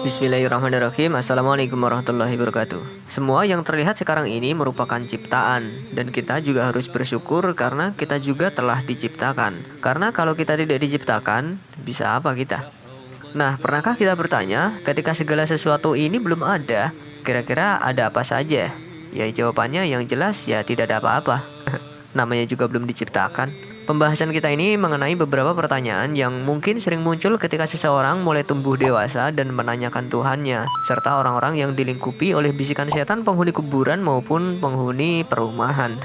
Bismillahirrahmanirrahim. Assalamualaikum warahmatullahi wabarakatuh. Semua yang terlihat sekarang ini merupakan ciptaan, dan kita juga harus bersyukur karena kita juga telah diciptakan. Karena kalau kita tidak diciptakan, bisa apa kita? Nah, pernahkah kita bertanya, ketika segala sesuatu ini belum ada, kira-kira ada apa saja? Ya, jawabannya yang jelas ya tidak ada apa-apa. Namanya juga belum diciptakan. Pembahasan kita ini mengenai beberapa pertanyaan yang mungkin sering muncul ketika seseorang mulai tumbuh dewasa dan menanyakan Tuhannya, serta orang-orang yang dilingkupi oleh bisikan setan penghuni kuburan maupun penghuni perumahan.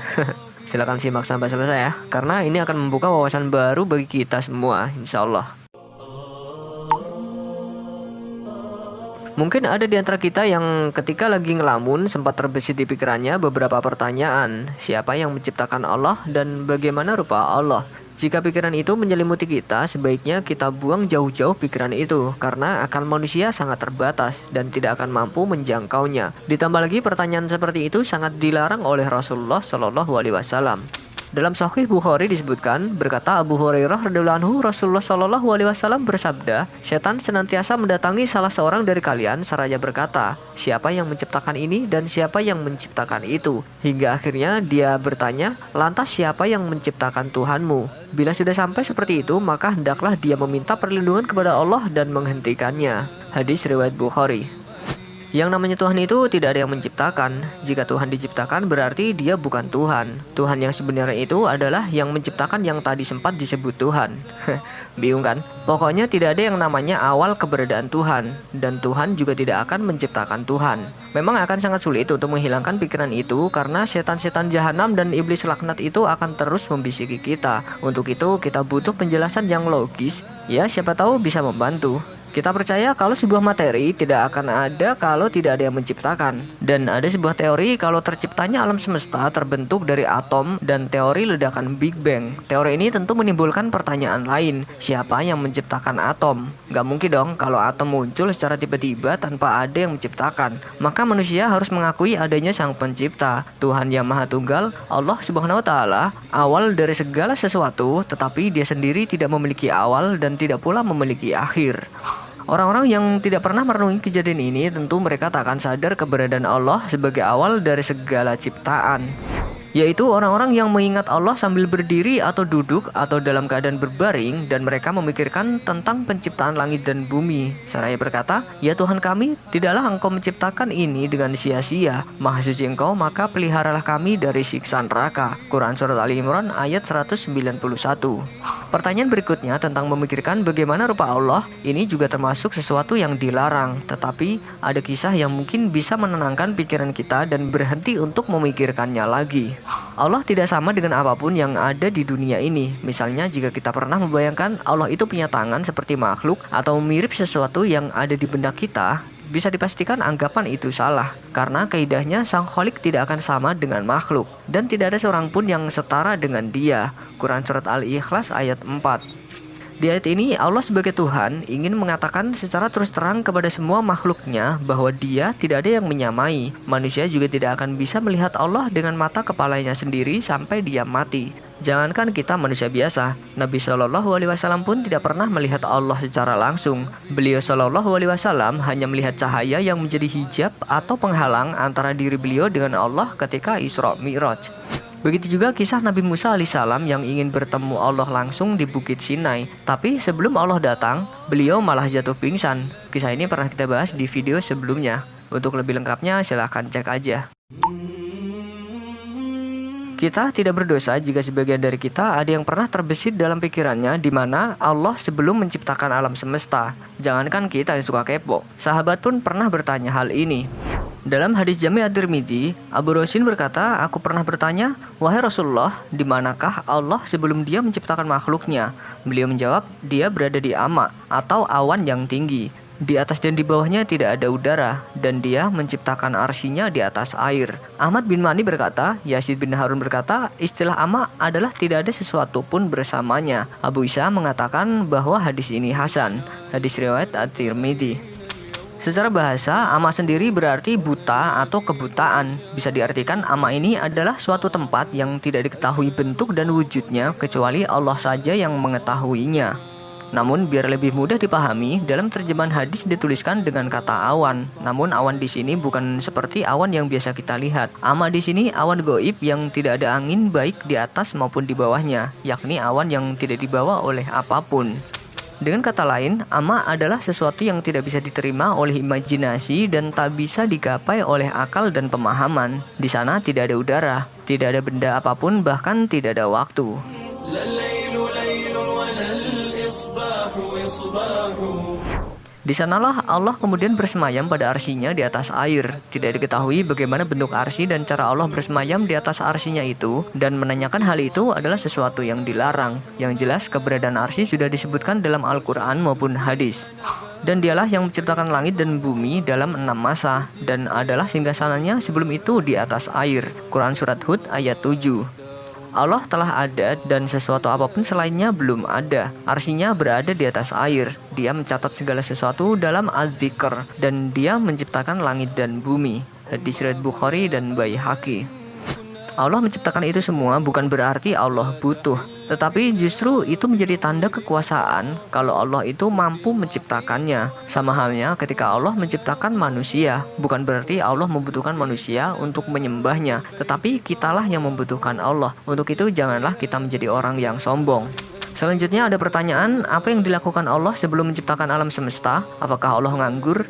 Silakan simak sampai selesai ya, karena ini akan membuka wawasan baru bagi kita semua, insya Allah. Mungkin ada di antara kita yang ketika lagi ngelamun sempat terbesit di pikirannya beberapa pertanyaan. Siapa yang menciptakan Allah dan bagaimana rupa Allah? Jika pikiran itu menyelimuti kita, sebaiknya kita buang jauh-jauh pikiran itu karena akal manusia sangat terbatas dan tidak akan mampu menjangkaunya. Ditambah lagi pertanyaan seperti itu sangat dilarang oleh Rasulullah Shallallahu Alaihi Wasallam. Dalam Sahih Bukhari disebutkan, berkata Abu Hurairah radhiyallahu anhu, Rasulullah Shallallahu Alaihi Wasallam bersabda, setan senantiasa mendatangi salah seorang dari kalian seraya berkata, siapa yang menciptakan ini dan siapa yang menciptakan itu? Hingga akhirnya dia bertanya, lantas siapa yang menciptakan Tuhanmu? Bila sudah sampai seperti itu, maka hendaklah dia meminta perlindungan kepada Allah dan menghentikannya. Hadis riwayat Bukhari. Yang namanya Tuhan itu tidak ada yang menciptakan. Jika Tuhan diciptakan berarti dia bukan Tuhan. Tuhan yang sebenarnya itu adalah yang menciptakan yang tadi sempat disebut Tuhan. Bingung kan? Pokoknya tidak ada yang namanya awal keberadaan Tuhan. Dan Tuhan juga tidak akan menciptakan Tuhan. Memang akan sangat sulit untuk menghilangkan pikiran itu karena setan-setan jahanam dan iblis laknat itu akan terus membisiki kita. Untuk itu kita butuh penjelasan yang logis. Ya, siapa tahu bisa membantu. Kita percaya kalau sebuah materi tidak akan ada kalau tidak ada yang menciptakan. Dan ada sebuah teori kalau terciptanya alam semesta terbentuk dari atom dan teori ledakan Big Bang. Teori ini tentu menimbulkan pertanyaan lain. Siapa yang menciptakan atom? Gak mungkin dong kalau atom muncul secara tiba-tiba tanpa ada yang menciptakan. Maka manusia harus mengakui adanya sang pencipta, Tuhan yang Maha Tunggal, Allah Subhanahu wa Ta'ala, awal dari segala sesuatu, tetapi dia sendiri tidak memiliki awal dan tidak pula memiliki akhir. Orang-orang yang tidak pernah merenungi kejadian ini tentu mereka tak akan sadar keberadaan Allah sebagai awal dari segala ciptaan, yaitu orang-orang yang mengingat Allah sambil berdiri atau duduk atau dalam keadaan berbaring dan mereka memikirkan tentang penciptaan langit dan bumi. Seraya berkata, ya Tuhan kami, tidaklah Engkau menciptakan ini dengan sia-sia. Maha suci Engkau, maka peliharalah kami dari siksa neraka. Quran Surat Ali Imran ayat 191. Pertanyaan berikutnya tentang memikirkan bagaimana rupa Allah, ini juga termasuk sesuatu yang dilarang. Tetapi ada kisah yang mungkin bisa menenangkan pikiran kita dan berhenti untuk memikirkannya lagi. Allah tidak sama dengan apapun yang ada di dunia ini. Misalnya jika kita pernah membayangkan Allah itu punya tangan seperti makhluk atau mirip sesuatu yang ada di benak kita, bisa dipastikan anggapan itu salah. Karena kaidahnya sang Khalik tidak akan sama dengan makhluk dan tidak ada seorang pun yang setara dengan dia. Quran Surat Al-Ikhlas ayat 4. Di ayat ini Allah sebagai Tuhan ingin mengatakan secara terus terang kepada semua makhluknya bahwa dia tidak ada yang menyamai. Manusia juga tidak akan bisa melihat Allah dengan mata kepalanya sendiri sampai dia mati. Jangankan kita manusia biasa, Nabi Shallallahu Alaihi Wasallam pun tidak pernah melihat Allah secara langsung. Beliau Shallallahu Alaihi Wasallam hanya melihat cahaya yang menjadi hijab atau penghalang antara diri beliau dengan Allah ketika Isra Mi'raj. Begitu juga kisah Nabi Musa alaihissalam yang ingin bertemu Allah langsung di Bukit Sinai. Tapi sebelum Allah datang, beliau malah jatuh pingsan. Kisah ini pernah kita bahas di video sebelumnya. Untuk lebih lengkapnya silahkan cek aja. Kita tidak berdosa jika sebagian dari kita ada yang pernah terbesit dalam pikirannya di mana Allah sebelum menciptakan alam semesta. Jangankan kita yang suka kepo, sahabat pun pernah bertanya hal ini. Dalam hadis Jami' At-Tirmidzi, Abu Rosin berkata, aku pernah bertanya, wahai Rasulullah, di manakah Allah sebelum dia menciptakan makhluknya? Beliau menjawab, dia berada di ama atau awan yang tinggi. Di atas dan di bawahnya tidak ada udara, dan dia menciptakan arsinya di atas air. Ahmad bin Mani berkata, Yazid bin Harun berkata, istilah ama adalah tidak ada sesuatu pun bersamanya. Abu Isa mengatakan bahwa hadis ini hasan. Hadis riwayat At-Tirmidzi. Secara bahasa, ama sendiri berarti buta atau kebutaan. Bisa diartikan ama ini adalah suatu tempat yang tidak diketahui bentuk dan wujudnya kecuali Allah saja yang mengetahuinya. Namun biar lebih mudah dipahami, dalam terjemahan hadis dituliskan dengan kata awan. Namun awan di sini bukan seperti awan yang biasa kita lihat. Ama di sini awan goib yang tidak ada angin baik di atas maupun di bawahnya, yakni awan yang tidak dibawa oleh apapun. Dengan kata lain, ama adalah sesuatu yang tidak bisa diterima oleh imajinasi dan tak bisa digapai oleh akal dan pemahaman. Di sana tidak ada udara, tidak ada benda apapun, bahkan tidak ada waktu. Di sanalah Allah kemudian bersemayam pada arsinya di atas air. Tidak diketahui bagaimana bentuk arsi dan cara Allah bersemayam di atas arsinya itu, dan menanyakan hal itu adalah sesuatu yang dilarang. Yang jelas keberadaan arsi sudah disebutkan dalam Al-Quran maupun hadis. Dan dialah yang menciptakan langit dan bumi dalam 6 masa, dan adalah singgasananya sebelum itu di atas air. Quran Surat Hud ayat 7. Allah telah ada dan sesuatu apapun selainnya belum ada. Arsinya berada di atas air. Dia mencatat segala sesuatu dalam Az-Zikr, dan dia menciptakan langit dan bumi. Hadis riwayat Bukhari dan Baihaqi. Allah menciptakan itu semua bukan berarti Allah butuh, tetapi justru itu menjadi tanda kekuasaan kalau Allah itu mampu menciptakannya. Sama halnya ketika Allah menciptakan manusia, bukan berarti Allah membutuhkan manusia untuk menyembahnya, tetapi kitalah yang membutuhkan Allah. Untuk itu janganlah kita menjadi orang yang sombong. Selanjutnya ada pertanyaan, apa yang dilakukan Allah sebelum menciptakan alam semesta? Apakah Allah nganggur?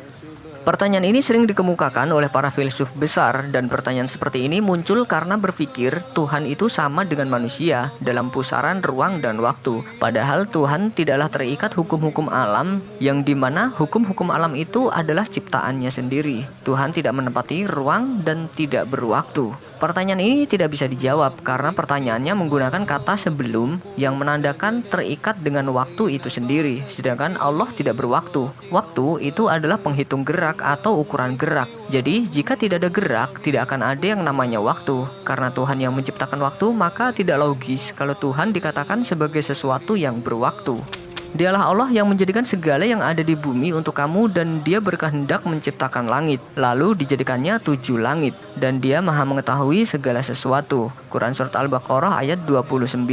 Pertanyaan ini sering dikemukakan oleh para filsuf besar, dan pertanyaan seperti ini muncul karena berpikir Tuhan itu sama dengan manusia dalam pusaran ruang dan waktu. Padahal Tuhan tidaklah terikat hukum-hukum alam, yang dimana hukum-hukum alam itu adalah ciptaannya sendiri. Tuhan tidak menempati ruang dan tidak berwaktu. Pertanyaan ini tidak bisa dijawab karena pertanyaannya menggunakan kata sebelum yang menandakan terikat dengan waktu itu sendiri, sedangkan Allah tidak berwaktu. Waktu itu adalah penghitung gerak atau ukuran gerak. Jadi jika tidak ada gerak, tidak akan ada yang namanya waktu. Karena Tuhan yang menciptakan waktu, maka tidak logis kalau Tuhan dikatakan sebagai sesuatu yang berwaktu. Dialah Allah yang menjadikan segala yang ada di bumi untuk kamu, dan Dia berkehendak menciptakan langit, lalu dijadikannya 7 langit, dan Dia maha mengetahui segala sesuatu. Quran Surat Al-Baqarah ayat 29.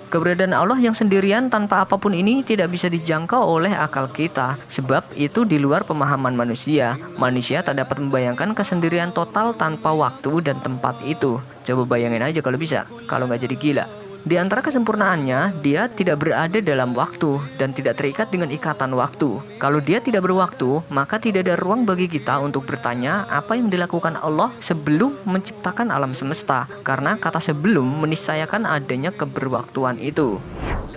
Keberadaan Allah yang sendirian tanpa apapun ini tidak bisa dijangkau oleh akal kita, sebab itu di luar pemahaman manusia. Manusia tak dapat membayangkan kesendirian total tanpa waktu dan tempat itu. Coba bayangin aja kalau bisa, kalau nggak jadi gila. Di antara kesempurnaannya, dia tidak berada dalam waktu dan tidak terikat dengan ikatan waktu. Kalau dia tidak berwaktu, maka tidak ada ruang bagi kita untuk bertanya apa yang dilakukan Allah sebelum menciptakan alam semesta, karena kata sebelum meniscayakan adanya keberwaktuan itu.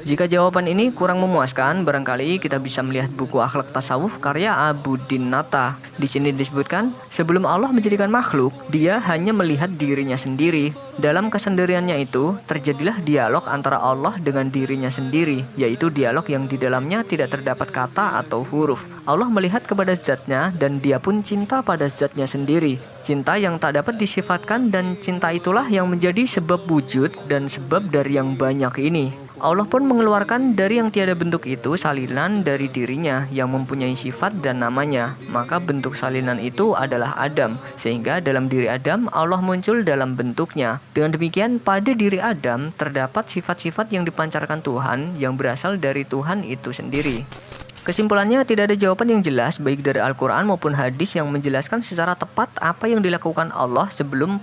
Jika jawaban ini kurang memuaskan, barangkali kita bisa melihat buku Akhlak Tasawuf karya Abu Din Nata. Di sini disebutkan, sebelum Allah menjadikan makhluk, Dia hanya melihat dirinya sendiri. Dalam kesendiriannya itu, terjadilah dialog antara Allah dengan dirinya sendiri, yaitu dialog yang di dalamnya tidak terdapat kata atau huruf. Allah melihat kepada zatnya, dan Dia pun cinta pada zatnya sendiri. Cinta yang tak dapat disifatkan, dan cinta itulah yang menjadi sebab wujud dan sebab dari yang banyak ini. Allah pun mengeluarkan dari yang tiada bentuk itu salinan dari dirinya yang mempunyai sifat dan namanya. Maka bentuk salinan itu adalah Adam, sehingga dalam diri Adam Allah muncul dalam bentuknya. Dengan demikian pada diri Adam terdapat sifat-sifat yang dipancarkan Tuhan yang berasal dari Tuhan itu sendiri. Kesimpulannya, tidak ada jawaban yang jelas baik dari Al-Quran maupun hadis yang menjelaskan secara tepat apa yang dilakukan Allah sebelum